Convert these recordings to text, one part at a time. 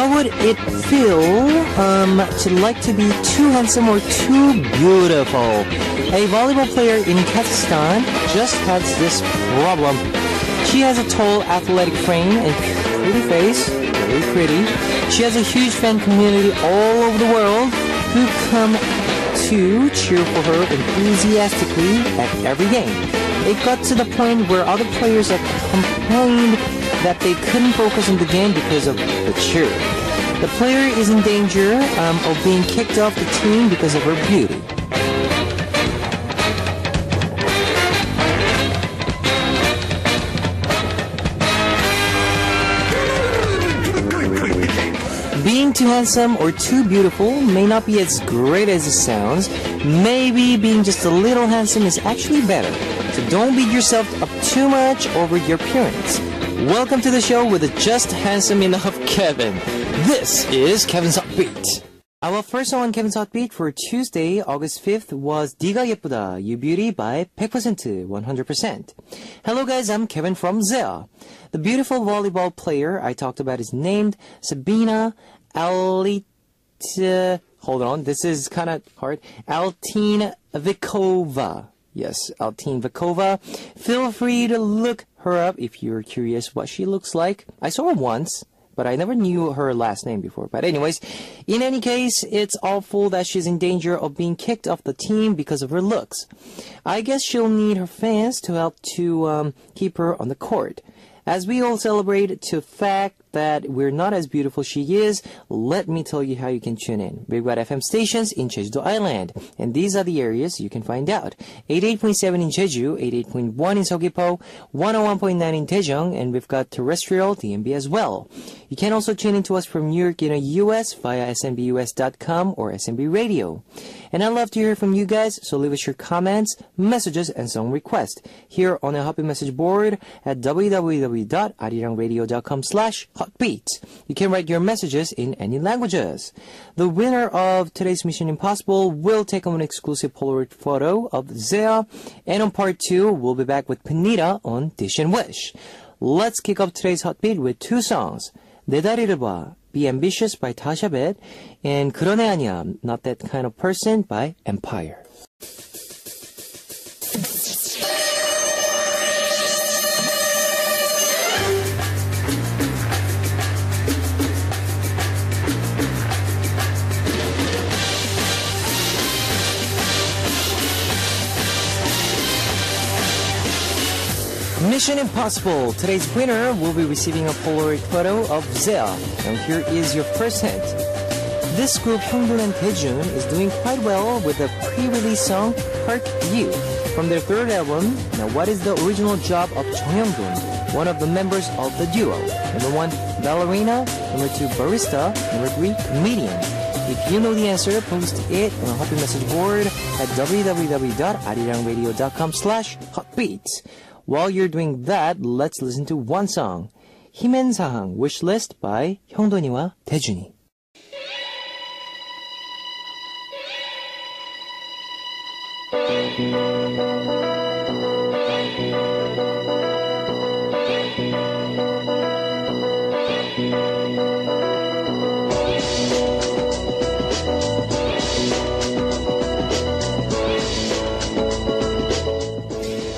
How would it feel to like to be too handsome or too beautiful? A volleyball player in Kazakhstan just has this problem. She has a tall, athletic frame and pretty face, very pretty. She has a huge fan community all over the world who come to cheer for her enthusiastically at every game. It got to the point where other players complained that they couldn't focus on the game because of the cheer. The player is in danger of being kicked off the team because of her beauty. Being too handsome or too beautiful may not be as great as it sounds. Maybe being just a little handsome is actually better. So don't beat yourself up too much over your appearance. Welcome to the show with the just handsome enough Kevin. This is Kevin's Hot Beat. Our first song on Kevin's Hot Beat for Tuesday, August 5th was 네가 예쁘다, You Beauty by 100%, 100%. Hello guys, I'm Kevin from ZEA. The beautiful volleyball player I talked about is named Sabina hold on, this is kind of hard. Altinvikova. Yes, Altinvikova. Feel free to look her up if you're curious what she looks like. I saw her once, but I never knew her last name before. But anyways, in any case, it's awful that she's in danger of being kicked off the team because of her looks. I guess she'll need her fans to help to keep her on the court. As we all celebrate the fact that we're not as beautiful as she is, let me tell you how you can tune in. We've got FM stations in Jeju-do Island, and these are the areas you can find out. 88.7 in Jeju, 88.1 in Seogwipo, 101.9 in Daejeong, and we've got terrestrial DMB as well. You can also tune in to us from New York in the US via snbus.com or SNB Radio. And I'd love to hear from you guys, so leave us your comments, messages, and song requests here on a happy message board at www.arirangradio.com/hotbeat. You can write your messages in any languages. The winner of today's Mission Impossible will take home an exclusive Polaroid photo of ZEA, and on part 2, we'll be back with Panita on Dish and Wish. Let's kick off today's Hot Beat with two songs. 내 다리를 봐, Be Ambitious by Tasha Bet, and 그런 애 아니야, Not That Kind of Person by Empire. Mission Impossible. Today's winner will be receiving a Polaroid photo of ZEA. And here is your first hint. This group, Hyungdun and Daejun, is doing quite well with the pre-release song Hurt You from their third album. Now, what is the original job of Jung Hyungdun, one of the members of the duo? Number 1, ballerina. Number 2, barista. Number 3, comedian. If you know the answer, post it on a happy message board at www.arirangradio.com/hotbeat. While you're doing that, let's listen to one song. 힘앤사항 Wishlist by 형돈이와 대준이.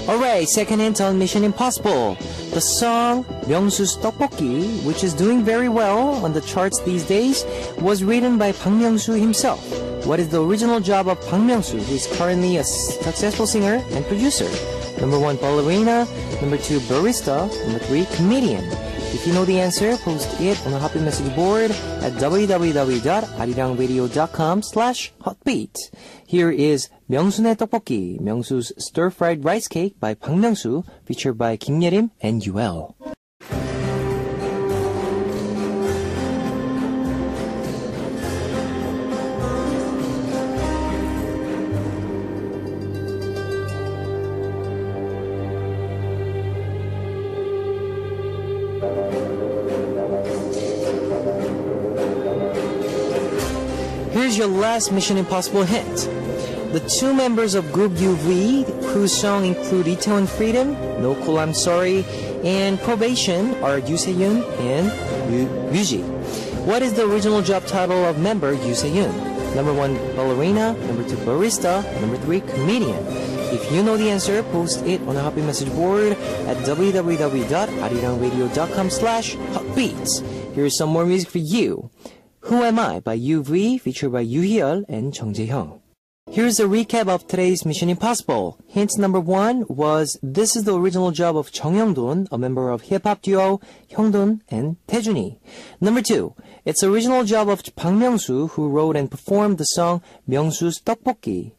Alright, second hint on Mission Impossible. The song 명수's 떡볶이, which is doing very well on the charts these days, was written by Bang Myung-soo himself. What is the original job of Bang Myung-soo, who is currently a successful singer and producer? Number 1, ballerina. Number 2, barista. Number 3, comedian. If you know the answer, post it on the happy message board at www.arirangradio.com/hotbeat. Here is 명수네 떡볶이, 명수's stir-fried rice cake by Bang Myung-soo, featured by Kim Yerim and UL. Here's your last Mission Impossible hint. The two members of Group UV, whose songs include Itaewon Freedom, No Cool I'm Sorry, and Probation, are Yoo Se-yoon and Ryuji. What is the original job title of member Yoo Se-yoon? Number 1, ballerina. Number 2, barista. Number 3, comedian. If you know the answer, post it on the Happy Message board at www.arirangradio.com/hotbeats. Here's some more music for you. Who Am I by UV, featured by Yoo Hee-yeol and Chung Jae-hyung. Here's a recap of today's Mission Impossible. Hint number 1 was this is the original job of Chung Hyung-dun, a member of hip-hop duo Hyungdun and Taejuni. Number 2, it's the original job of Bang Myung-soo, who wrote and performed the song Myung-soo's Tteokbokki.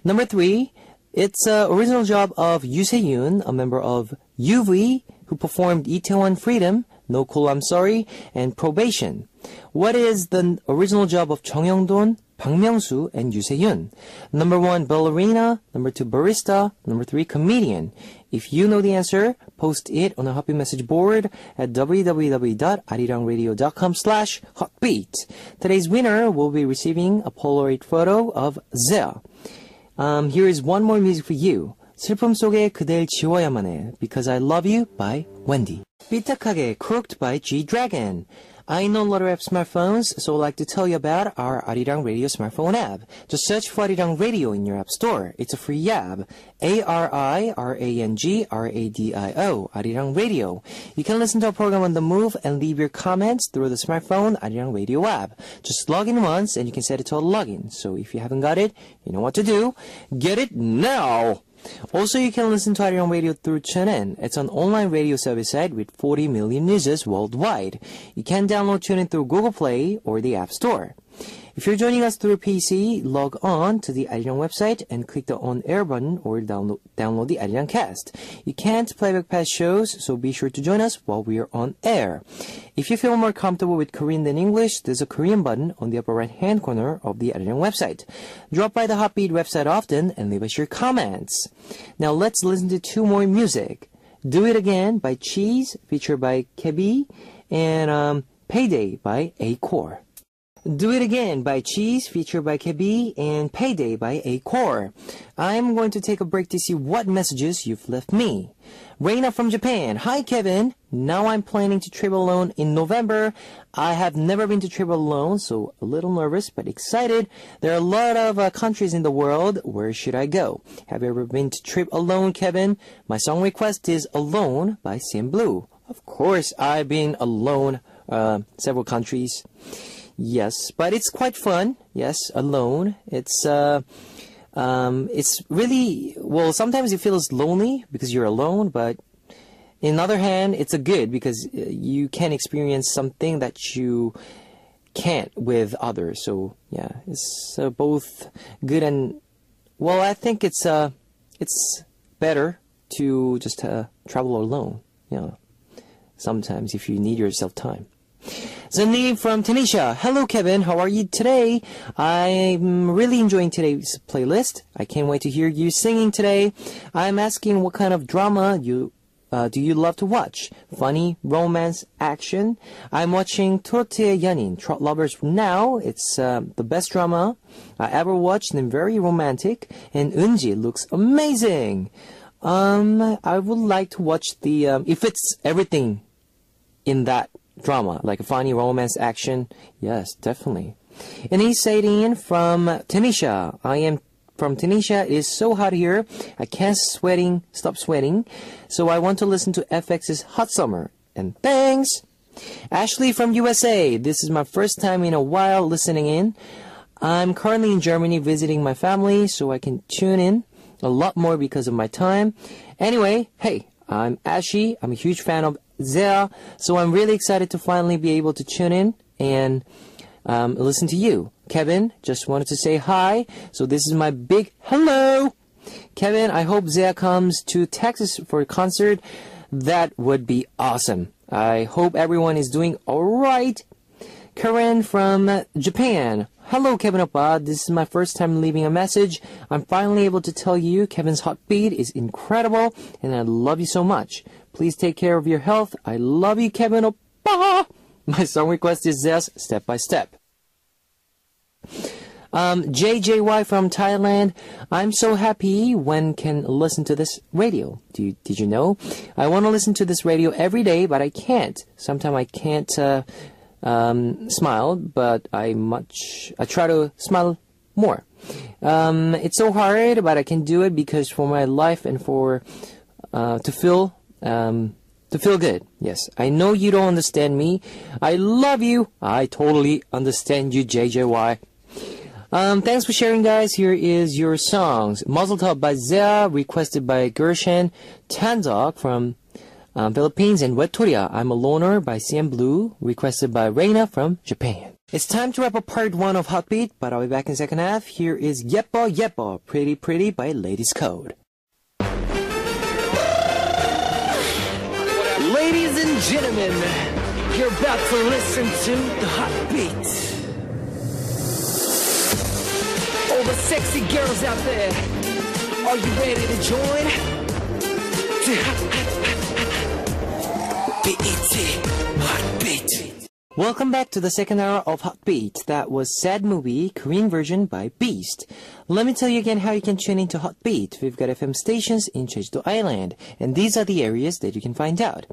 Number 3, it's the original job of Yoo Se-yoon, a member of UV, who performed Itaewon Freedom, No Cool I'm Sorry, and Probation. What is the original job of Chung Hyung-dun, Bang Myung-soo, and Yoo Se-yoon? Number 1, ballerina. Number 2, barista. Number 3, comedian. If you know the answer, post it on the Happy Message board at www.arirangradio.com/hotbeat. Today's winner will be receiving a Polaroid photo of Zea. Here is one more music for you. 슬픔 속에 그댈 지워야만 해, Because I Love You by Wendy. 삐딱하게 Crooked by G-Dragon. I know a lot of smartphones, so I'd like to tell you about our Arirang Radio smartphone app. Just search for Arirang Radio in your app store. It's a free app. ARIRANGRADIO, Arirang Radio. You can listen to our program on the move and leave your comments through the smartphone Arirang Radio app. Just log in once and you can set it to a login. So if you haven't got it, you know what to do. Get it now! Also, you can listen to Arirang Radio through TuneIn. It's an online radio service site with 40 million users worldwide. You can download TuneIn through Google Play or the App Store. If you're joining us through PC, log on to the Arirang website and click the on-air button or download the Arirang cast. You can't playback past shows, so be sure to join us while we are on air. If you feel more comfortable with Korean than English, there's a Korean button on the upper right-hand corner of the Arirang website. Drop by the Hotbeat website often and leave us your comments. Now let's listen to 2 more music. Do It Again by Cheese, featured by Kebi, and Payday by A-Core. Do It Again by Cheese, featured by Kebi, and Payday by A-Core. I'm going to take a break to see what messages you've left me. Reina from Japan. Hi, Kevin. Now I'm planning to travel alone in November. I have never been to travel alone, so a little nervous but excited. There are a lot of countries in the world. Where should I go? Have you ever been to trip alone, Kevin? My song request is Alone by CN Blue. Of course, I've been alone several countries. Yes, but it's quite fun. Yes, alone. It's really, well, sometimes it feels lonely because you're alone, but on the other hand, it's a good because you can experience something that you can't with others. So yeah, it's both good and, well, I think it's better to just travel alone. Yeah, sometimes if you need yourself time. Zanine from Tunisia. Hello, Kevin. How are you today? I'm really enjoying today's playlist. I can't wait to hear you singing today. I'm asking what kind of drama do you love to watch? Funny, romance, action? I'm watching Trotti의 연인, Trot Lovers now. It's the best drama I ever watched and very romantic. And Eunji looks amazing. I would like to watch the if it's everything in that drama, like a funny romance action. Yes, definitely. And he's saying from Tunisia. I am from Tunisia. It is so hot here. I can't stop sweating. So I want to listen to FX's Hot Summer. And thanks. Ashley from USA. This is my first time in a while listening in. I'm currently in Germany visiting my family, so I can tune in a lot more because of my time. Anyway, hey, I'm Ashley. I'm a huge fan of Zea, so I'm really excited to finally be able to tune in and listen to you. Kevin, just wanted to say hi, so this is my big hello. Kevin, I hope Zea comes to Texas for a concert. That would be awesome. I hope everyone is doing alright. Karen from Japan. Hello, Kevin Oppa. This is my first time leaving a message. I'm finally able to tell you Kevin's Heartbeat is incredible, and I love you so much. Please take care of your health. I love you, Kevin Oppa. My song request is this, Step by Step. JJY from Thailand. I'm so happy when can listen to this radio. Did you know? I want to listen to this radio every day, but I can't. Sometimes I can't smile, but I try to smile more. It's so hard, but I can do it because for my life and for to feel good. Yes, I know you don't understand me. I love you. I totally understand you, JJY. Thanks for sharing, guys. Here is your songs. Mazel Tov by Zea, requested by Gershon. Tandok from Philippines, and Wetoria, I'm a Loner by CM Blue, requested by Reina from Japan. It's time to wrap up part 1 of Heartbeat, but I'll be back in the second half. Here is Yepo Yepo, Pretty Pretty by Ladies Code. Ladies and gentlemen, you're about to listen to the Heartbeat. All the sexy girls out there, are you ready to join? Heartbeat. Welcome back to the second hour of Heartbeat. That was Sad Movie, Korean version by Beast. Let me tell you again how you can tune into Heartbeat. We've got FM stations in Jeju Island, and these are the areas that you can find out.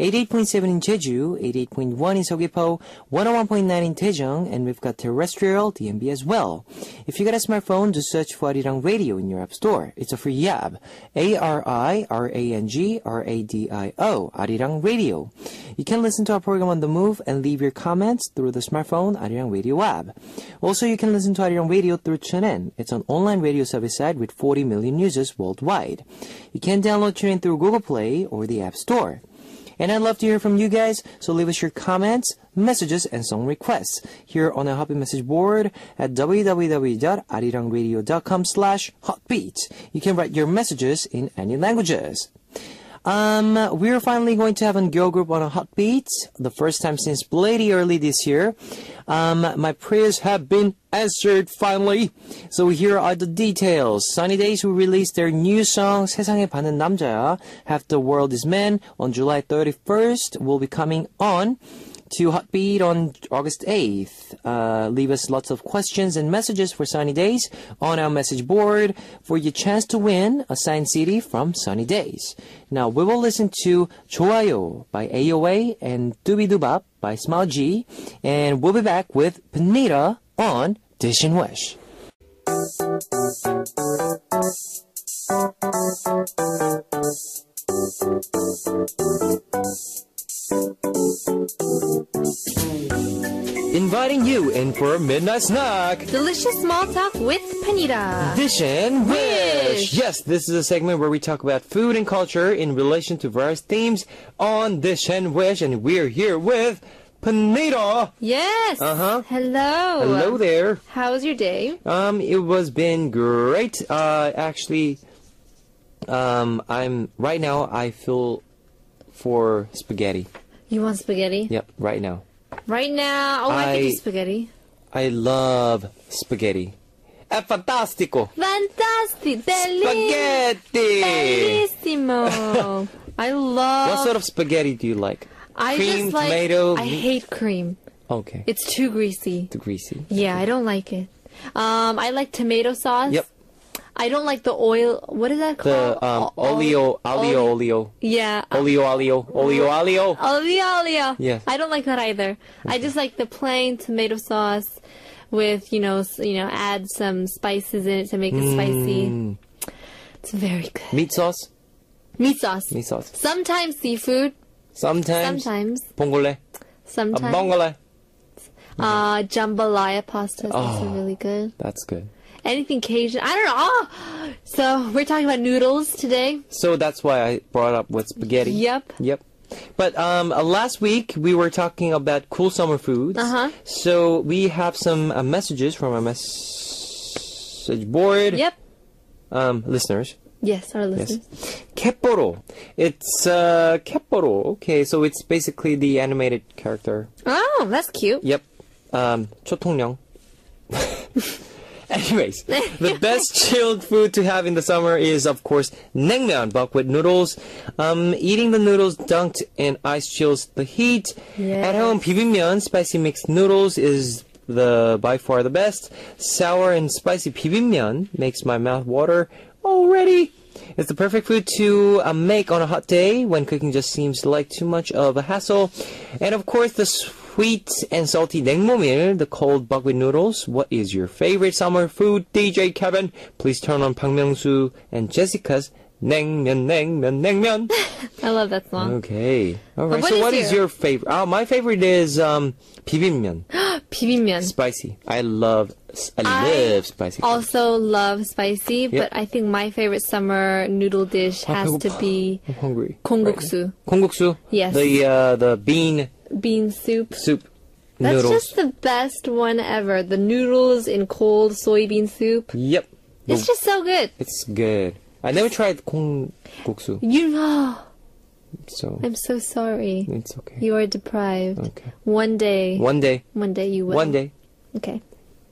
88.7 in Jeju, 88.1 in Seogwipo, 101.9 in Daejeong, and we've got terrestrial DMB as well. If you got a smartphone, just search for Arirang Radio in your app store. It's a free app. ARIRANGRADIO, Arirang Radio. You can listen to our program on the move and leave your comments through the smartphone Arirang Radio app. Also, you can listen to Arirang Radio through TuneIn. It's an online radio service site with 40 million users worldwide. You can download TuneIn through Google Play or the App Store. And I'd love to hear from you guys, so leave us your comments, messages, and song requests here on our Happy Message board at www.arirangradio.com/heartbeat. You can write your messages in any languages. We're finally going to have a girl group on a Heartbeat, the first time since Bloody early this year. My prayers have been answered finally. So here are the details. Sunny Days will release their new song 세상에 반한 남자야, Half the World is Man on July 31st. Will be coming on to Heartbeat on August 8th. Leave us lots of questions and messages for Sunny Days on our message board for your chance to win a signed CD from Sunny Days. Now we will listen to 좋아요 by AOA and Doobie-Doobop by Smile G, and we'll be back with Panita on Dish and Wish. Inviting you in for a midnight snack. Delicious small talk with Panita. Dish and Wish. Yes, this is a segment where we talk about food and culture in relation to various themes on Dish and Wish, and we're here with Panita. Yes. Uh-huh. Hello. Hello there. How was your day? It was been great. Actually, I'm right now. I feel for spaghetti. You want spaghetti? Yep, right now. Right now? Oh, I could do spaghetti. I love spaghetti. È fantastico. Fantastic. Spaghetti. Bellissimo. I love... What sort of spaghetti do you like? Cream, just like, tomato? I hate cream. Okay. It's too greasy. Too greasy. Yeah, I don't like it. I like tomato sauce. Yep. I don't like the oil. What is that called? The olio. Yeah. Olio. Olio. Yes. I don't like that either. I just like the plain tomato sauce with, add some spices in it to make it spicy. It's very good. Meat sauce? Meat sauce. Meat sauce. Sometimes seafood. Sometimes. Bongole. Sometimes. Bongole. Jambalaya pasta is also really good. That's good. Anything Cajun. I don't know. So we're talking about noodles today. So that's why I brought up with spaghetti. Yep. But last week we were talking about cool summer foods. So we have some messages from our message board. Yep. Listeners. Yes, our listeners. Yes. Kepporo. It's Kepporo. Okay, so it's basically the animated character. Oh, that's cute. Yep. 초통령. Anyways, the best chilled food to have in the summer is, of course, naengmyeon, buckwheat noodles. Eating the noodles dunked in ice chills the heat. Yes. At home, bibimbyeon, spicy mixed noodles, is by far the best. Sour and spicy bibimbyeon makes my mouth water already. It's the perfect food to make on a hot day when cooking just seems like too much of a hassle. And of course, the sweet and salty 냉모밀, the cold buckwheat noodles. What is your favorite summer food, DJ Kevin? Please turn on 박명수 and Jessica's 냉면, 냉면, 냉면. I love that song. Okay. All right. What So is what is your- your favorite? My favorite is 비빔면. 비빔면. Spicy. I love spicy. food. Also love spicy, but I think my favorite summer noodle dish has to be I'm hungry. kongguksu. Kongguksu? Yes. The bean Bean soup. soup That's noodles. just the best one ever. The noodles in cold soybean soup. Yep. It's just so good. It's good. I never tried kongguksu, You know, so I'm so sorry. it's okay. You are deprived. Okay. One day One day. you will. One day. Okay.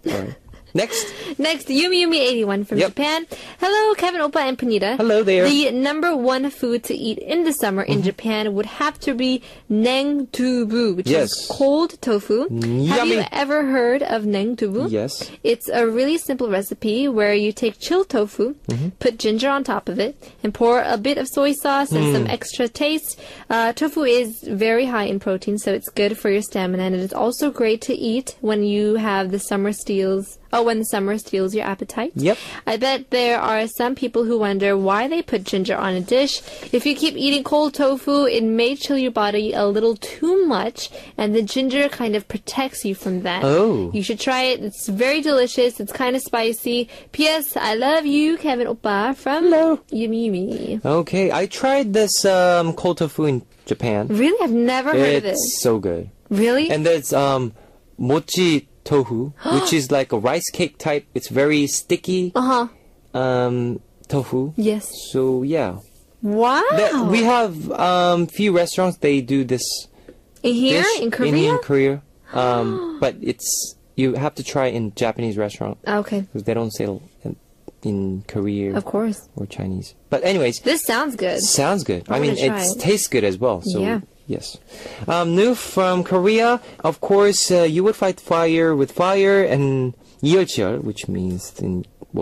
All right. Next. Next, Yumi81 from Yep. Japan. Hello, Kevin, Oppa, and Panita. Hello there. The number one food to eat in the summer in Japan would have to be nengdubu, which Yes. is cold tofu. Have you Yummy. ever heard of nengdubu? Yes. It's a really simple recipe where you take chilled tofu, put ginger on top of it, and pour a bit of soy sauce and some extra taste. Tofu is very high in protein, so it's good for your stamina, and it is also great to eat when you have the summer steals. Oh, when the summer steals your appetite. Yep. I bet there are some people who wonder why they put ginger on a dish. If you keep eating cold tofu, it may chill your body a little too much, and the ginger kind of protects you from that. Oh. You should try it. It's very delicious. It's kind of spicy. P.S. I love you, Kevin Oppa from Hello. Yumi Yumi. Okay. I tried this cold tofu in Japan. Really? I've never heard of it. It's so good. Really? And there's mochi tofu, which is like a rice cake type. It's very sticky. Uh-huh. Tofu. Yes. So yeah. Wow. We have few restaurants they do this In here? dish In Korea? in Korea. But it's you have to try in Japanese restaurant Okay. because they don't sell in Korea Of course. or Chinese. But anyways, This sounds good. sounds good. I I'm mean, gonna try it it. tastes good as well. So Yeah. yes. New from Korea. Of course, you would fight fire with fire, and 이열치열, which means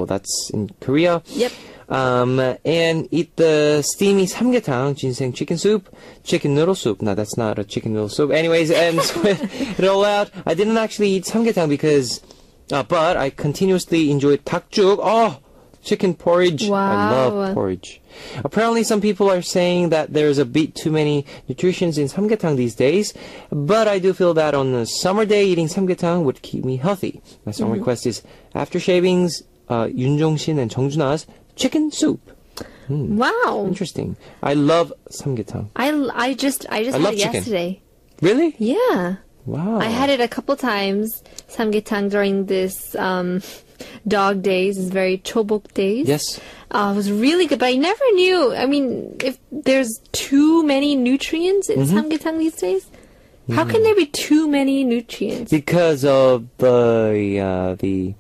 that's in Korea. Yep. And eat the steamy samgyetang, ginseng chicken soup, chicken noodle soup. No, that's not a chicken noodle soup. Anyways, and spit it all out. I didn't actually eat samgyetang because, but I continuously enjoyed takjuk. Oh, chicken porridge. Wow. I love porridge. Apparently, some people are saying that there's a bit too many nutritions in samgyetang these days, but I do feel that on a summer day, eating samgyetang would keep me healthy. My song request is after shavings, Yoon Jong-shin and Jung Joon-a's chicken soup. Wow. Interesting. I love samgyetang. I just had love it chicken. yesterday. Really? Yeah. Wow. I had it a couple times, samgyetang, during this dog days, this very chobok days. Yes. It was really good, but I never knew. I mean, if there's too many nutrients in samgyetang these days, how can there be too many nutrients? Because of the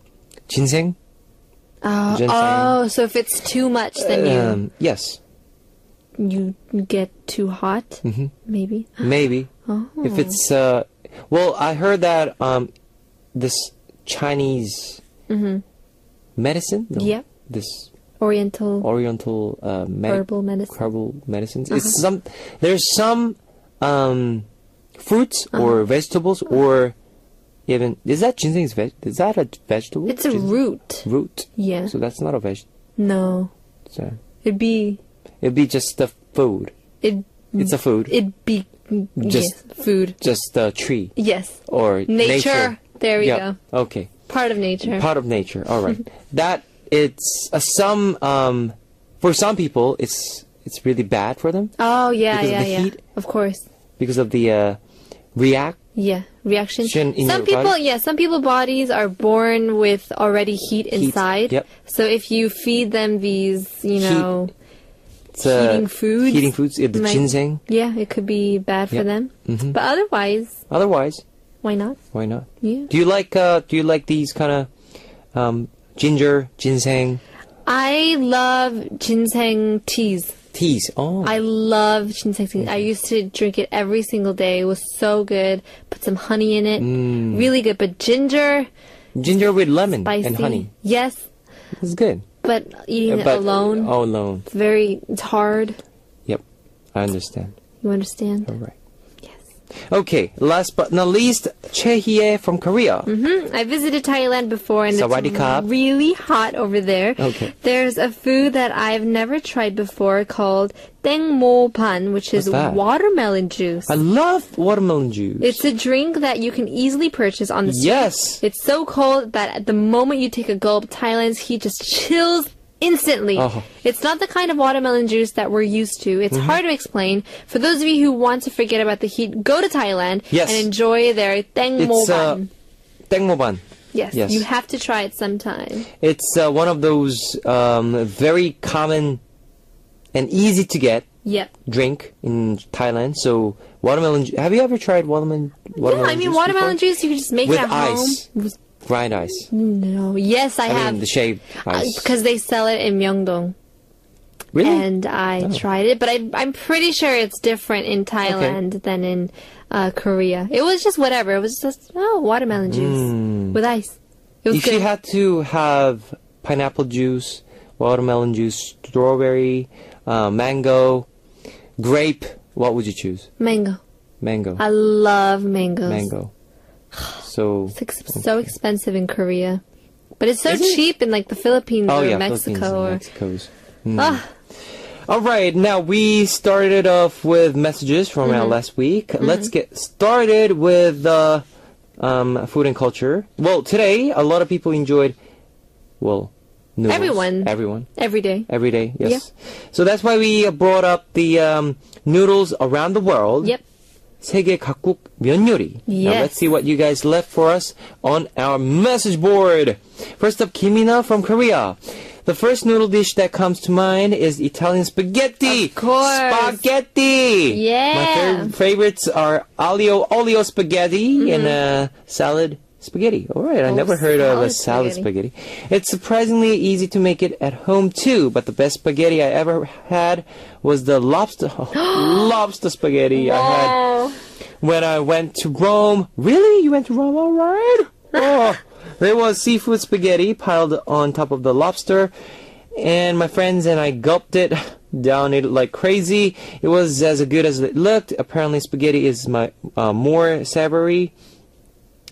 ginseng. Ginseng. Oh, so if it's too much, then Yes. you get too hot, maybe. Maybe. Oh. If it's well, I heard that this Chinese medicine. No, Yep. This Oriental Oriental herbal medicine. herbal medicines. It's there's some fruits or vegetables or even is that ginseng is that a vegetable? It's a root. Root. Yeah. So that's not a vegetable. No. So It'd be just the food. It's a food. It'd be Just- yes, food. Just a tree Yes. or Nature. There we Yeah. go. Okay. Part of nature. Part of nature. All right. That it's some for some people it's really bad for them Oh yeah, Because of yeah, the yeah. heat? Of course. because of the reaction Reaction. in Some your people, body? some people bodies are born with already heat inside. Yep. So if you feed them these, know, It's, heating foods. Heating foods. The might- ginseng. Yeah, it could be bad for Yep. them. Mhm. But otherwise, Otherwise, why not? why not? Yeah. Do you like these kind of ginger, ginseng I love ginseng teas. teas? Oh, I love ginseng tea. I used to drink it every single day. It was so good. Put some honey in it. Really good. But ginger, ginger with lemon spicy. and honey. Yes, It's good. but eating it But alone, alone. it's hard. Yep, I understand. You understand? All right. Yes. Okay, last but not least, Chehye from Korea. I visited Thailand before and Sawadee-krap. it's really hot over there. Okay. There's a food that I've never tried before called Tengmo Pan, which is What's that? watermelon juice. I love watermelon juice. It's a drink that you can easily purchase on the street. Yes. It's so cold that at the moment you take a gulp, Thailand's heat just chills instantly. Oh. It's not the kind of watermelon juice that we're used to. It's Mm-hmm. hard to explain. For those of you who want to forget about the heat, go to Thailand Yes. and enjoy their Tengmo It's Pan. Tengmoban. Yes, yes. you have to try it sometime. It's one of those very common and easy to get Yep. drink in Thailand. So watermelon. Have you ever tried watermelon? Yeah, I mean, juice watermelon before? juice, you can just make With it at ice. home. Grind ice. No. Yes, I I have. mean the shaved ice. Because they sell it in Myeongdong. Really? And I tried it, but I'm pretty sure it's different in Thailand than in Korea. It was just whatever. It was just, watermelon juice with ice. It was If you good. had to have pineapple juice, watermelon juice, strawberry, mango, grape, what would you choose? Mango. Mango. I love mangoes. Mango. So. It's so expensive in Korea. But it's so Is it? cheap in like the Philippines Oh or yeah, Mexico. Philippines Or, and Mexico's. Ah, All right, now we started off with messages from our last week. Let's get started with food and culture. Well, today a lot of people enjoyed, noodles. Everyone. Every every day. day, yes. So that's why we brought up the noodles around the world. Yep. 세계 각국 면 요리. Now Yes. let's see what you guys left for us on our message board. First up, Kimina from Korea. The first noodle dish that comes to mind is Italian spaghetti. Of course. Spaghetti. Yeah. My favorites are olio spaghetti Mm-hmm. and salad spaghetti. All right, I never heard of a salad salad spaghetti. It's surprisingly easy to make it at home too, but the best spaghetti I ever had was the lobster spaghetti I had Oh, when I went to Rome. Really? You went to Rome? All right. Oh, there was seafood spaghetti piled on top of the lobster, and my friends and I gulped it down it like crazy. It was as good as it looked. Apparently, spaghetti is more savory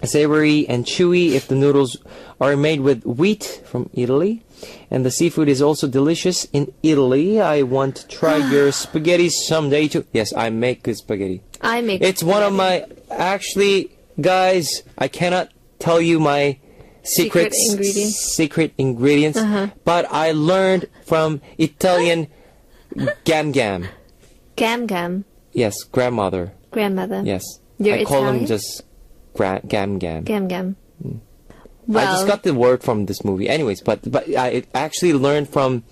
and chewy if the noodles are made with wheat from Italy. And the seafood is also delicious in Italy. I want to try your spaghetti someday too. Yes, I make good spaghetti. I make It's one of my, actually, guys, I cannot tell you my Secret secret ingredients, but I learned from Italian Gam Gam. Gam Gam. Yes, grandmother. Grandmother. Yes. You're I call them Italian? just Gam Gam. Gam Gam. I just got the word from this movie. Anyways, but I actually learned from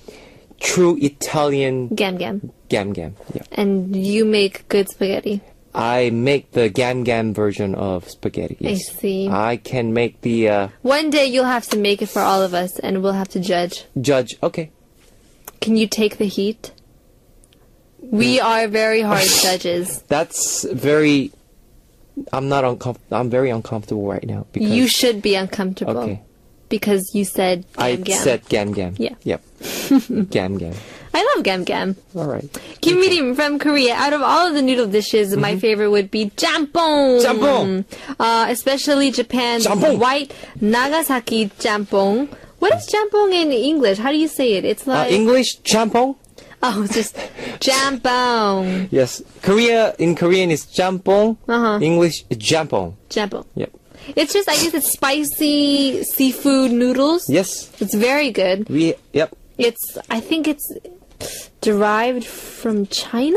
true Italian Gam Gam. Gam Gam. Yeah. And you make good spaghetti. I make the Gam Gam version of spaghetti. Yes. I see. I can make the One day you'll have to make it for all of us and we'll have to judge. judge. Okay. Can you take the heat? We are very hard judges. That's very. I'm not uncomfortable. I'm very uncomfortable right now because You should be uncomfortable. Okay. Because you said I Gam Gam. said Gam Gam. Yeah. Yep. Gam Gam. I love Gam Gam. All right. Kim Mirim from Korea. Out of all of the noodle dishes, my favorite would be jampong. Jampong. Especially Japan's Jampong. white Nagasaki jampong. What is jampong in English? How do you say it? It's like English jampong. oh, it's just jampong. Yes. In Korean is jampong. English is jampong. Jampong. Yep. It's just I guess it's spicy seafood noodles. Yes. It's very good. Yep. I think it's derived from China,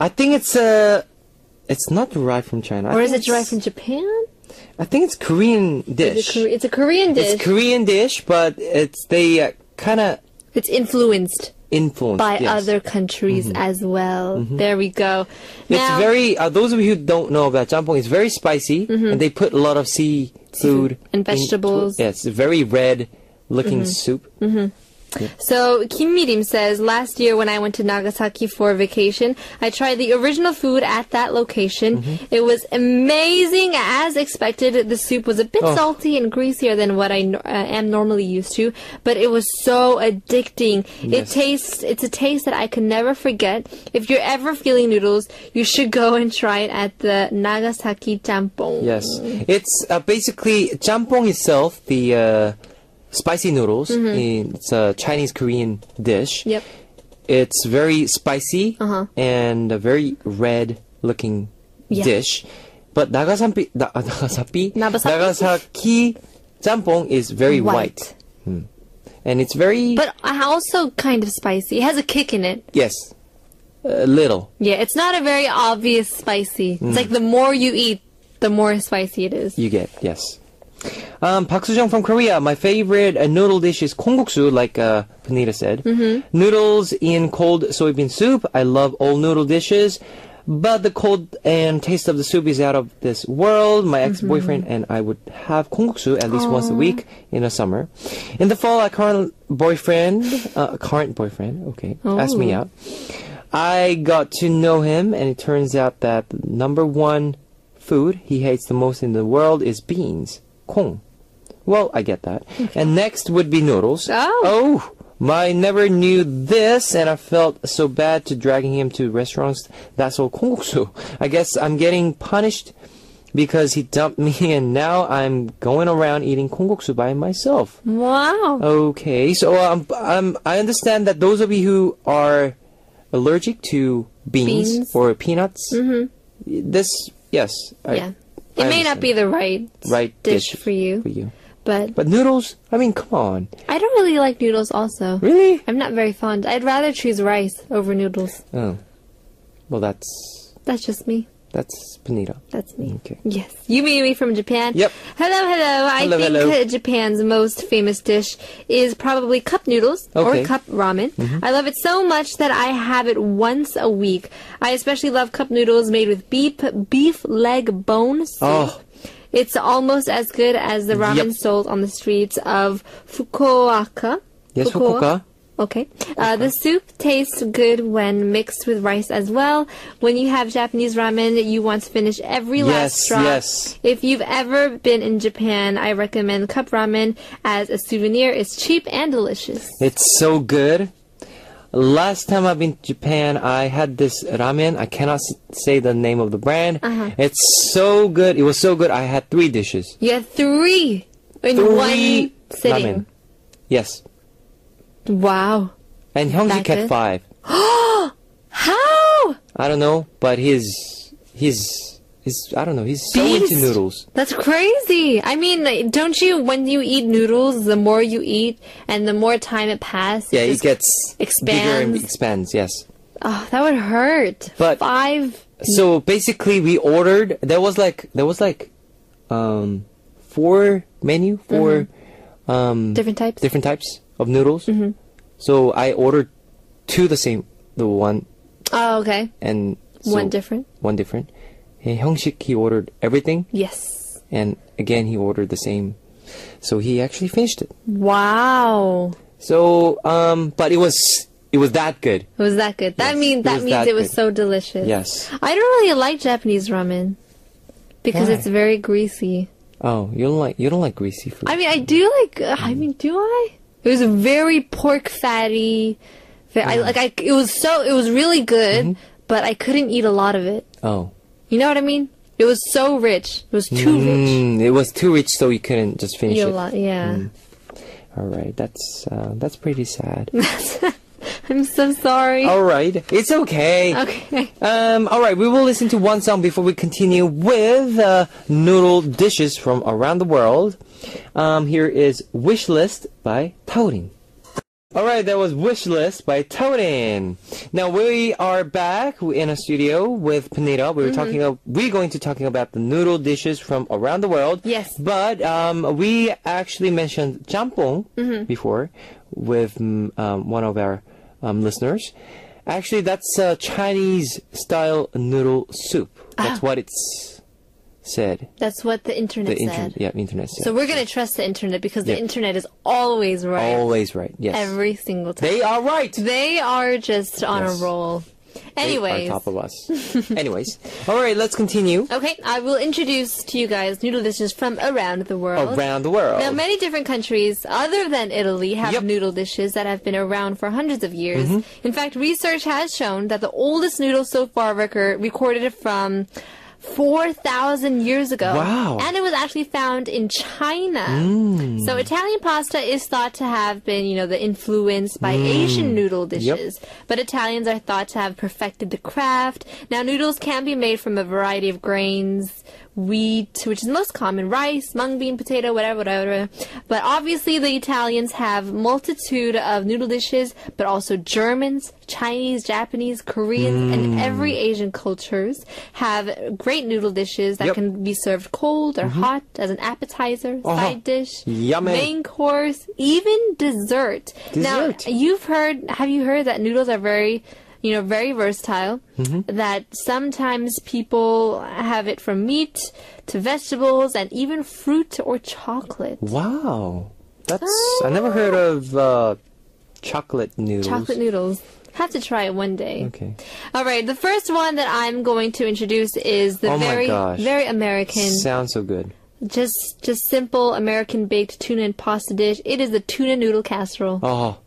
I think it's not derived from China. or is it derived from Japan? I think it's Korean dish. It's a Korean dish. It's Korean dish, but they kind of It's influenced influenced by yes. other countries as well. There we go. It's Now, very those of you who don't know about jampong, it's very spicy, and they put a lot of seafood and vegetables. Yes, it's a very red looking soup. So Kim Mi-rim says, last year when I went to Nagasaki for vacation, I tried the original food at that location. It was amazing as expected. The soup was a bit salty and greasier than what I am normally used to, but it was so addicting. Yes. It's a taste that I can never forget. If you're ever feeling noodles, you should go and try it at the Nagasaki Jampong. Yes. It's basically jampong itself, the spicy noodles. It's a Chinese Korean dish. Yep. It's very spicy and a very red looking dish. But Nagasaki jampong is very white. And it's very... But also kind of spicy. It has a kick in it. Yes. A little. Yeah, it's not a very obvious spicy. It's like the more you eat, the more spicy it is. You get, yes. Park Soo-jung from Korea. My favorite noodle dish is kongguksu, like Panita said. Noodles in cold soybean soup. I love all noodle dishes, but the cold and taste of the soup is out of this world. My ex-boyfriend and I would have kongguksu at least once a week in the summer. In the fall, our current boyfriend, asked me out. I got to know him, and it turns out that the number one food he hates the most in the world is beans. Kong. Well, I get that. And next would be noodles. Oh, I never knew this, and I felt so bad to dragging him to restaurants that sold kongguksu. I guess I'm getting punished because he dumped me, and now I'm going around eating kongguksu by myself. Wow. Okay, so I understand that those of you who are allergic to beans. Or peanuts, this, yes. It may not be the right dish for you. But noodles, I mean, come on. I don't really like noodles also. Really? I'm not very fond. I'd rather choose rice over noodles. Oh. Well, that's just me. That's Panita. That's me. Okay. Yes. Yumi from Japan. Yep. Hello. I think Japan's most famous dish is probably cup noodles or cup ramen. I love it so much that I have it once a week. I especially love cup noodles made with beef leg bone soup. Oh. It's almost as good as the ramen sold on the streets of Fukuoka. Yes, Fukuoka. Okay. The soup tastes good when mixed with rice as well. When you have Japanese ramen, you want to finish every last straw. Yes. If you've ever been in Japan, I recommend cup ramen as a souvenir. It's cheap and delicious. It's so good. Last time I've been to Japan, I had this ramen. I cannot say the name of the brand. It's so good. It was so good. I had 3 dishes. You had 3 in one sitting. Ramen. Yes. Wow. And Hyungjik had 5. How? I don't know, but he's I don't know, he's so into noodles. That's crazy. I mean, don't you, when you eat noodles, the more you eat and the more time it passes, it gets bigger and expands, yes. Oh, that would hurt. But 5. So basically we ordered, there was like 4 different types of noodles. So I ordered 2 the one. Oh, okay. And so one different. And Hyungjik, he ordered everything. Yes. And again, he ordered the same. So he actually finished it. Wow. So, but it was that good. It was that good. That means it was so delicious. Yes. I don't really like Japanese ramen because it's very greasy. Oh, you don't like greasy food. I mean, I do like. I mean, do I? It was very pork fatty. It was really good, but I couldn't eat a lot of it. Oh. You know what I mean? It was so rich. It was too rich. It was too rich, so you couldn't just finish it. Yeah. All right, that's pretty sad. I'm so sorry. All right, it's okay. Okay. All right, we will listen to one song before we continue with noodle dishes from around the world. Here is Wish List by Taorin. All right, that was Wish List by Taorin. Now we are back in a studio with Panita. We're going to talking about the noodle dishes from around the world. Yes. But we actually mentioned jampong before with one of our listeners. Actually, that's a Chinese style noodle soup. That's what it's said. That's what the internet said. Internet said. So we're going to trust the internet because the internet is always right. Always right, yes. Every single time. They are right! They are just on a roll. Anyways. They are top of us. Anyways. Alright, let's continue. Okay, I will introduce to you guys noodle dishes from around the world. Around the world. Now, many different countries other than Italy have noodle dishes that have been around for hundreds of years. In fact, research has shown that the oldest noodle so far recorded from 4,000 years ago. Wow. And it was actually found in China. So Italian pasta is thought to have been, the influence by Asian noodle dishes. But Italians are thought to have perfected the craft. Now, noodles can be made from a variety of grains, wheat, which is most common, rice, mung bean, potato, whatever. But obviously the Italians have multitude of noodle dishes, but also Germans, Chinese, Japanese, Koreans, and every Asian cultures have great noodle dishes that can be served cold or hot as an appetizer, side dish, Yummy. main course, even dessert. Now, have you heard that noodles are very versatile, that sometimes people have it from meat to vegetables and even fruit or chocolate. Wow. I never heard of chocolate noodles. Chocolate noodles. Have to try it one day. Okay. All right, the first one that I'm going to introduce is the very American. Sounds so good. Just simple American baked tuna and pasta dish. It is the tuna noodle casserole. Oh.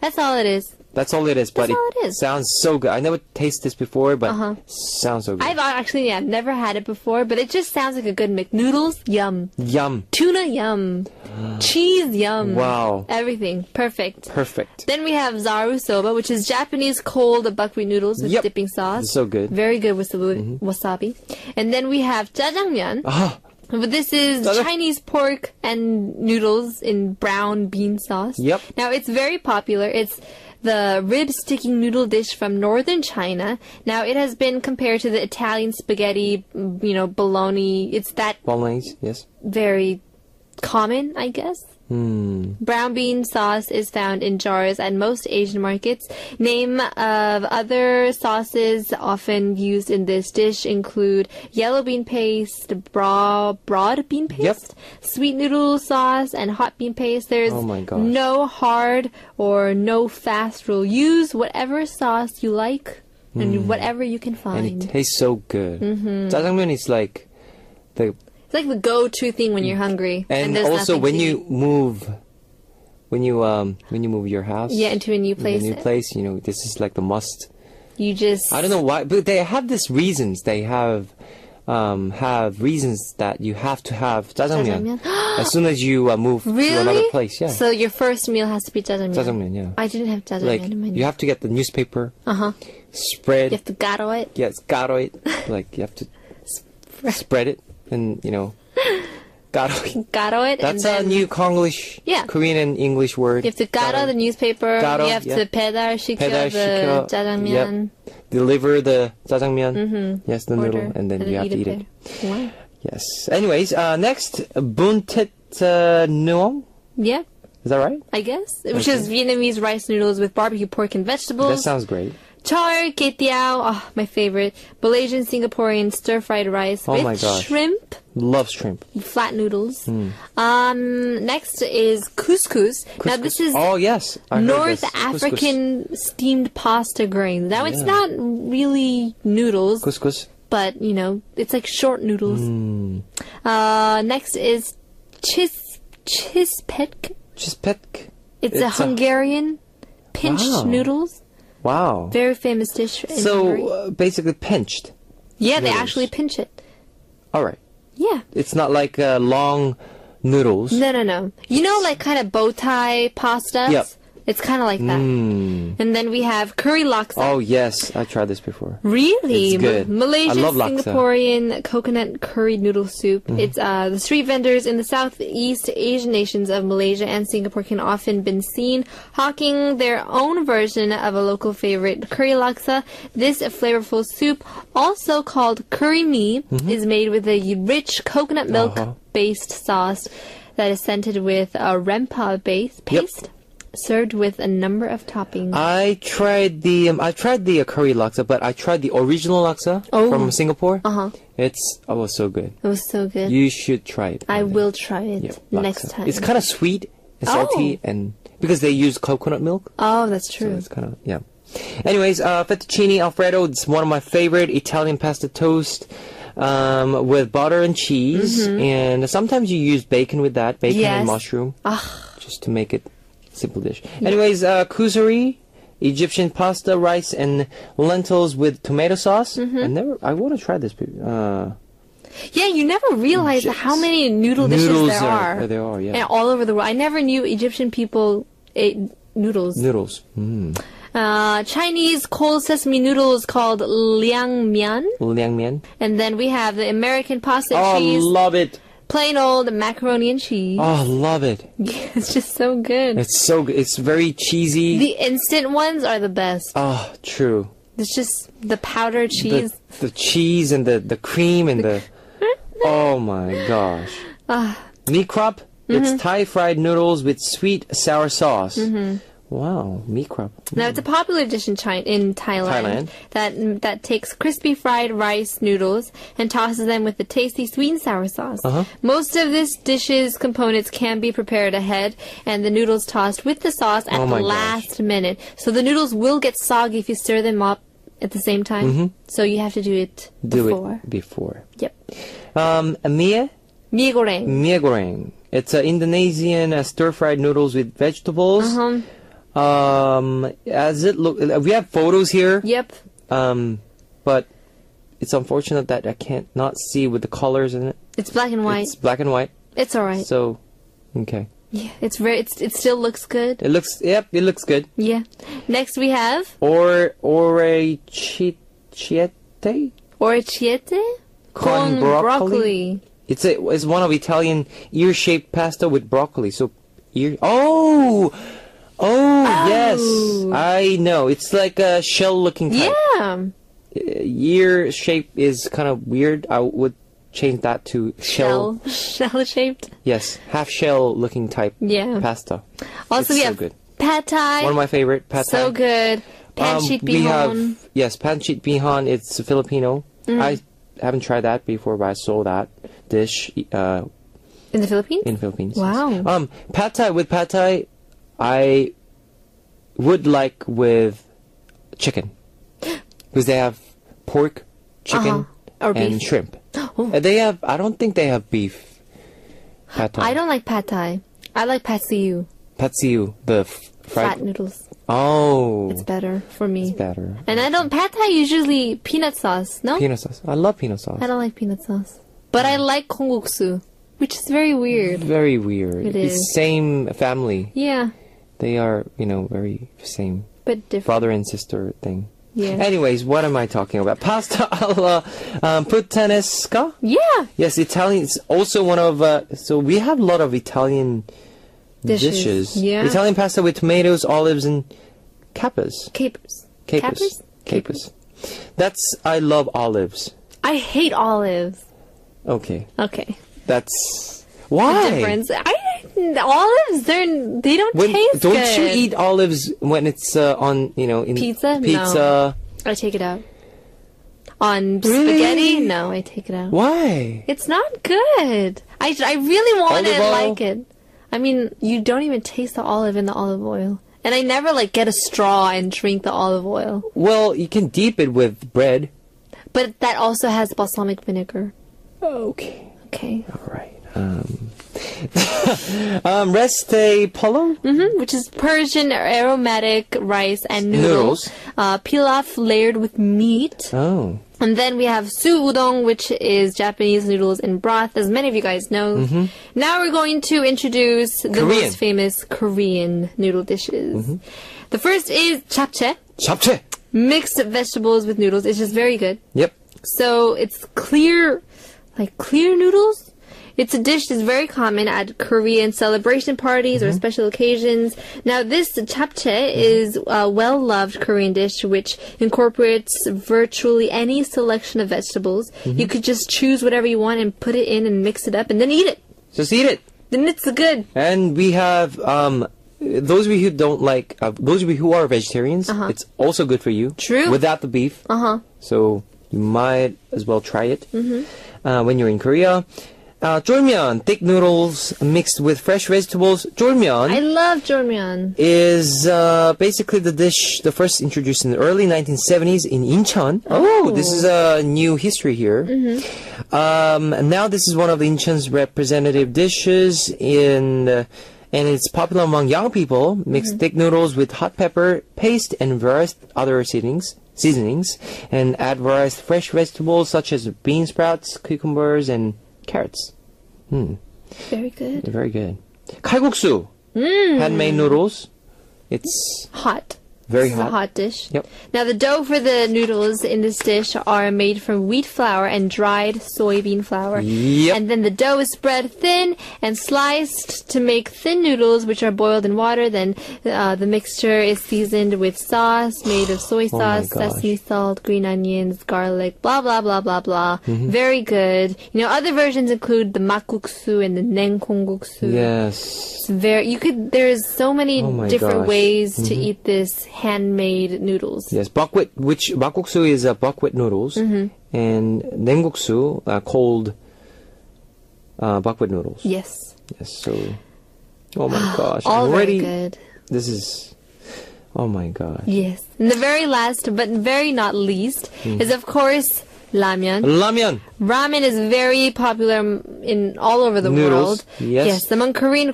That's all it is. That's all it is, but That's all it is. Sounds so good. I never tasted this before, but sounds so good. I've never had it before, but it just sounds like a good mix. Noodles, yum. Yum. Tuna, yum. Cheese, yum. Wow. Everything. Perfect. Perfect. Then we have zaru soba, which is Japanese cold buckwheat noodles with dipping sauce. So good. Very good with wasabi. And then we have jjajangmyeon. But this is Chinese pork and noodles in brown bean sauce. Yep. Now, it's very popular. It's the rib-sticking noodle dish from northern China. Now, it has been compared to the Italian spaghetti, bologna. It's that Bolognese, yes. very common, I guess. Brown bean sauce is found in jars at most Asian markets. Name of other sauces often used in this dish include yellow bean paste, broad bean paste, sweet noodle sauce, and hot bean paste. There's no hard or no fast rule. Use whatever sauce you like and whatever you can find. And it tastes so good. Jjajangmyeon is like it's like the go-to thing when you're hungry. And also when you move your house into a new place. This is like the must. You just I don't know why, but they have these reasons. They have reasons that you have to have jjajangmyeon as soon as you move to another place. Yeah. So your first meal has to be jjajangmyeon. Jjajangmyeon, yeah. I didn't have jjajangmyeon Like in my you have to get the newspaper. Spread. You have to garo it. Yes, garo it. Like you have to spread it. And, garo it. That's a new Korean and English word. You have to garo the newspaper. Garo, you have to 배달시켜 the jjajangmyeon. Deliver the jjajangmyeon. Yes, the noodle. And then you have to eat it. Wow. Yes. Anyways, next, bun thit nuong. Yeah. Is that right? I guess. Which is Vietnamese rice noodles with barbecue pork and vegetables. That sounds great. Char Kê Tiao, my favorite. Malaysian Singaporean stir-fried rice with shrimp. Love shrimp. Flat noodles. Next is couscous. Now this is North African steamed pasta grains. Now it's not really noodles. Couscous. But, it's like short noodles. Next is chispek. Chispek. It's a Hungarian pinched noodles. Wow. Very famous dish in Hungary. Basically pinched. Yeah, noodles. They actually pinch it. All right. Yeah. It's not like long noodles. No. Like kind of bow tie pastas? Yep. It's kind of like that. And then we have curry laksa. Oh, yes. I tried this before. Really? It's good. Malaysian I love laksa. Singaporean coconut curry noodle soup. It's the street vendors in the Southeast Asian nations of Malaysia and Singapore can often been seen hawking their own version of a local favorite, curry laksa. This flavorful soup, also called curry mee, is made with a rich coconut milk-based sauce that is scented with a rempa paste. Served with a number of toppings. I tried the curry laksa, but I tried the original laksa from Singapore. It's so good. It was so good. You should try it. I one day. will try it Yeah, next laksa. time. It's kind of sweet and salty, and because they use coconut milk, Oh, that's so true. it's kind of yeah. Anyways, fettuccine alfredo. It's one of my favorite Italian pasta toast with butter and cheese, and sometimes you use bacon with that, bacon Yes. and mushroom, Ah, just to make it simple dish. Anyways, kusuri. Egyptian pasta, rice, and lentils with tomato sauce. I want to try this. yeah, you never realize how many noodle dishes Noodles there are. There are, yeah. And all over the world. I never knew Egyptian people ate noodles. Noodles. Chinese cold sesame noodles called liang mian. Liangmian. And then we have the American pasta Oh, cheese. love it. Plain old macaroni and cheese. Oh, love it. It's just so good. It's so good. It's very cheesy. The instant ones are the best. Oh, true. It's just the powdered cheese. The cheese and the cream and the... Oh, my gosh. Mee krap. It's Thai fried noodles with sweet sour sauce. Wow, mee krap. Now, it's a popular dish in Thailand. That takes crispy fried rice noodles and tosses them with the tasty sweet and sour sauce. Most of this dish's components can be prepared ahead, and the noodles tossed with the sauce at the last minute. So the noodles will get soggy if you stir them up at the same time. So you have to do it before. Before. Yep. Mie Mie goreng. It's Indonesian stir-fried noodles with vegetables. As it look, we have photos here. Yep. But it's unfortunate that I can't not see with the colors in it. It's black and white. It's black and white. It's alright. So, okay. Yeah, it still looks good. It looks good. Yeah. Next we have Orecchiette? orecchiette Con broccoli. It's one of Italian ear-shaped pasta with broccoli. So, Oh, yes. I know. It's like a shell-looking type. Yeah. Ear shape is kind of weird. I would change that to shell. Shell-shaped. Yes, half shell-looking type pasta. Also, It's we so have good. pad thai. One of my favorite pad thai. So good. Pancit We bihon. have pancit bihon. It's Filipino. I haven't tried that before, but I saw that dish In the Philippines? in Philippines. Wow. Pad thai, I would like with chicken because they have pork, chicken, Or and beef. shrimp. Oh. I don't think they have beef. Pad thai. I don't like pad thai. I like pad see ew. Pad see ew, the fried. Flat noodles. Oh, It's better for me. it's better. And pad thai usually peanut sauce, no? Peanut sauce. I love peanut sauce. I don't like peanut sauce. But I like kongguksu, which is very weird. Very weird. It It's is. same family. Yeah, They are, very same but different. brother and sister thing. Yeah. Anyways, what am I talking about? Pasta alla puttanesca? Yeah. Yes, Italian. It's also one of. So we have a lot of Italian dishes. Yeah. Italian pasta with tomatoes, olives, and capers. Capers. Capers. I love olives. I hate olives. Okay. Okay. That's The why. difference. Olives, they don't taste Don't good. you eat olives when it's on in Pizza? Pizza. No. I take it out. On Really? spaghetti? No, I take it out. Why? It's not good. I really want Olive to oil? like it. I mean, you don't even taste the olive in the olive oil. And I never get a straw and drink the olive oil. Well, you can dip it with bread. But that also has balsamic vinegar. Okay. Okay. All right. Reste polo? Which is Persian aromatic rice and noodles. Pilaf layered with meat. Oh. And then we have su udon, which is Japanese noodles in broth, as many of you guys know. Now we're going to introduce the Korean. most famous Korean noodle dishes. The first is japchae, Japchae. mixed vegetables with noodles. It's just very good. Yep. So it's clear noodles. It's a dish that's very common at Korean celebration parties or special occasions. Now, this japchae is a well-loved Korean dish which incorporates virtually any selection of vegetables. You could just choose whatever you want and put it in and mix it up and then eat it. Just eat it. Then it's good. And we have those of you who don't those of you who are vegetarians. It's also good for you. True. Without the beef. Uh-huh. So You might as well try it when you're in Korea. 쫄면, thick noodles mixed with fresh vegetables. 쫄면 I love jjolmyeon. is basically the dish the first introduced in the early 1970s in Incheon. Oh, this is a new history here. Now this is one of Incheon's representative dishes and it's popular among young people. Mix thick noodles with hot pepper paste and various other seasonings, and add various fresh vegetables such as bean sprouts, cucumbers, and carrots. Very good. Very good. 칼국수. Handmade noodles. It's Hot. very This is a hot. hot dish. Yep. Now the dough for the noodles in this dish are made from wheat flour and dried soybean flour. Yep. And then the dough is spread thin and sliced to make thin noodles, which are boiled in water. Then the mixture is seasoned with sauce made of soy Oh my sauce, gosh. sesame salt, green onions, garlic, blah, blah, blah, blah, blah. Very good. You know, other versions include the makguksu and the nenkongguksu. Yes. It's there's so many Oh my different gosh. ways to eat this handmade noodles. Yes, buckwheat, which makguksu is buckwheat noodles, and nengguksu, cold buckwheat noodles. Yes. Yes, so, oh my gosh. All already, very good. This is, oh my gosh. Yes. And the very last, but very not least, is of course ramyeon. Ramyeon. Ramen is very popular in all over the Noodles, world. yes. Among Korean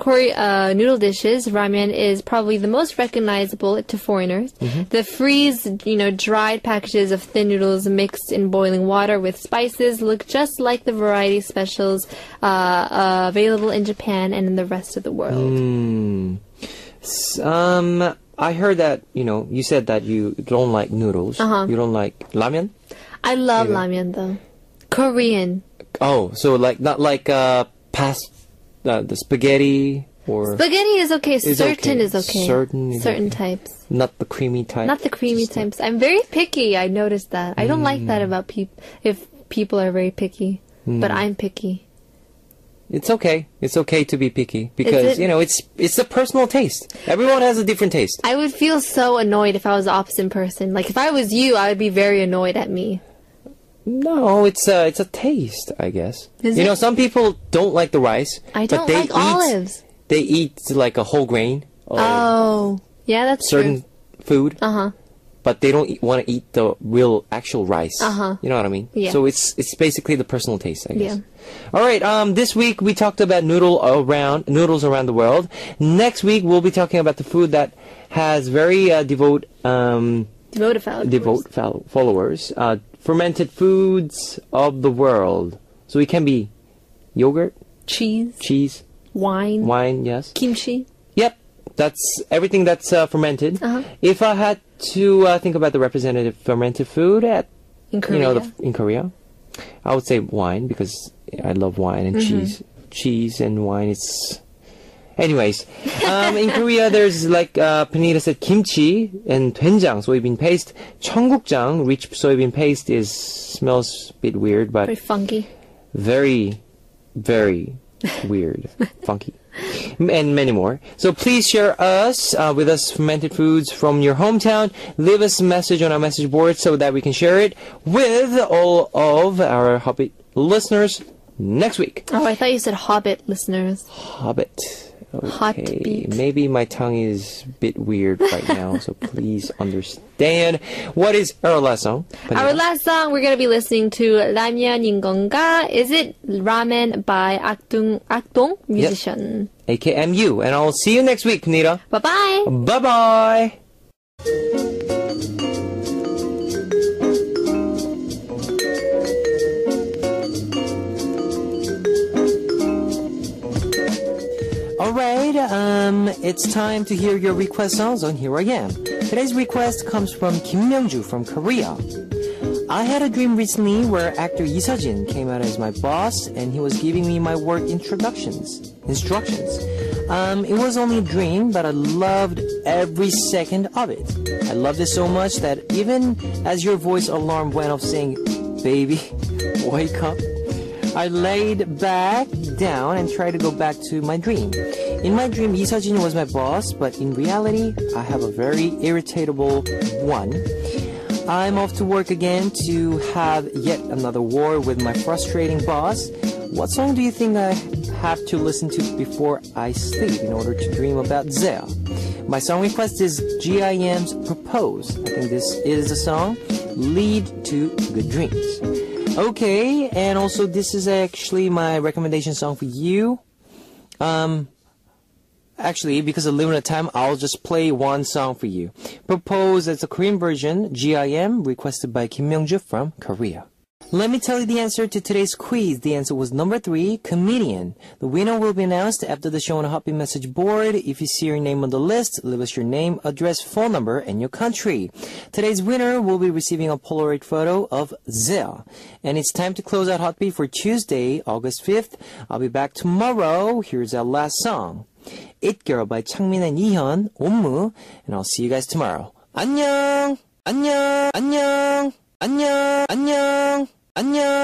noodle dishes, ramen is probably the most recognizable to foreigners. The dried packages of thin noodles mixed in boiling water with spices look just like the variety specials available in Japan and in the rest of the world. I heard that, you said that you don't like noodles. You don't like ramen? I love Yeah. ramyeon though. Korean. Oh, so not like the spaghetti or Spaghetti is okay. Is Certain okay. is okay. Certain is okay. types. not the creamy type. Not the creamy types. I'm very picky. I noticed that. I don't like that about people. If people are very picky, but I'm picky. It's okay. It's okay to be picky because it? it's a personal taste. Everyone has a different taste. I would feel so annoyed if I was the opposite person. Like if I was you, I would be very annoyed at me. No, it's a taste, I guess. Is it? Some people don't like the rice. I but don't they like olives. They eat like a whole grain or Oh, yeah, that's certain food. true. But they don't want to eat the real actual rice. You know what I mean? Yeah. So it's basically the personal taste, I guess. Yeah. All right. This week we talked about noodles around the world. Next week we'll be talking about the food that has very devoted followers. Fermented foods of the world. So it can be yogurt, cheese, wine. Yes. kimchi. Yep, that's everything that's fermented. If I had to think about the representative fermented food In Korea. in Korea, I would say wine because I love wine and cheese and wine. Anyways, in Korea there's like Panita said kimchi and doenjang soybean paste. 청국장 rich soybean paste smells a bit weird, but Very funky. very, very weird, funky, and many more. So please share with us fermented foods from your hometown. Leave us a message on our message board so that we can share it with all of our Hobbit listeners next week. Oh, I thought you said Hobbit listeners. Hobbit. Okay. Heartbeat. Maybe my tongue is a bit weird right now, so please understand. What is our last song? Our last song, we're going to be listening to 라면인 건가? Is it Ramen by 악동 musician? AKMU. And I'll see you next week, Nita. Bye-bye. Bye-bye. Alright, it's time to hear your request songs on Here I Am. Today's request comes from Kim Myung-ju from Korea. I had a dream recently where actor Lee Seo-jin came out as my boss and he was giving me my work instructions. It was only a dream, but I loved every second of it. I loved it so much that even as your voice alarm went off saying, "Baby, wake up," I laid back down and tried to go back to my dream. In my dream, Lee Seo-jin was my boss, but in reality, I have a very irritable one. I'm off to work again to have yet another war with my frustrating boss. What song do you think I have to listen to before I sleep in order to dream about Zell? My song request is GIM's Propose. I think this is the song, Lead to Good Dreams. Okay, and also this is actually my recommendation song for you. Actually, because of limited time, I'll just play one song for you. Propose as a Korean version, GIM, requested by Kim Myung-ju from Korea. Let me tell you the answer to today's quiz. The answer was number 3, comedian. The winner will be announced after the show on a Hotbeat message board. If you see your name on the list, leave us your name, address, phone number, and your country. Today's winner will be receiving a Polaroid photo of Zell. And it's time to close out Hotbeat for Tuesday, August 5th. I'll be back tomorrow. Here's our last song. It Girl by Changmin and Yihyun, Ommu. And I'll see you guys tomorrow. 안녕! 안녕! 안녕! 안녕! 안녕! 안녕!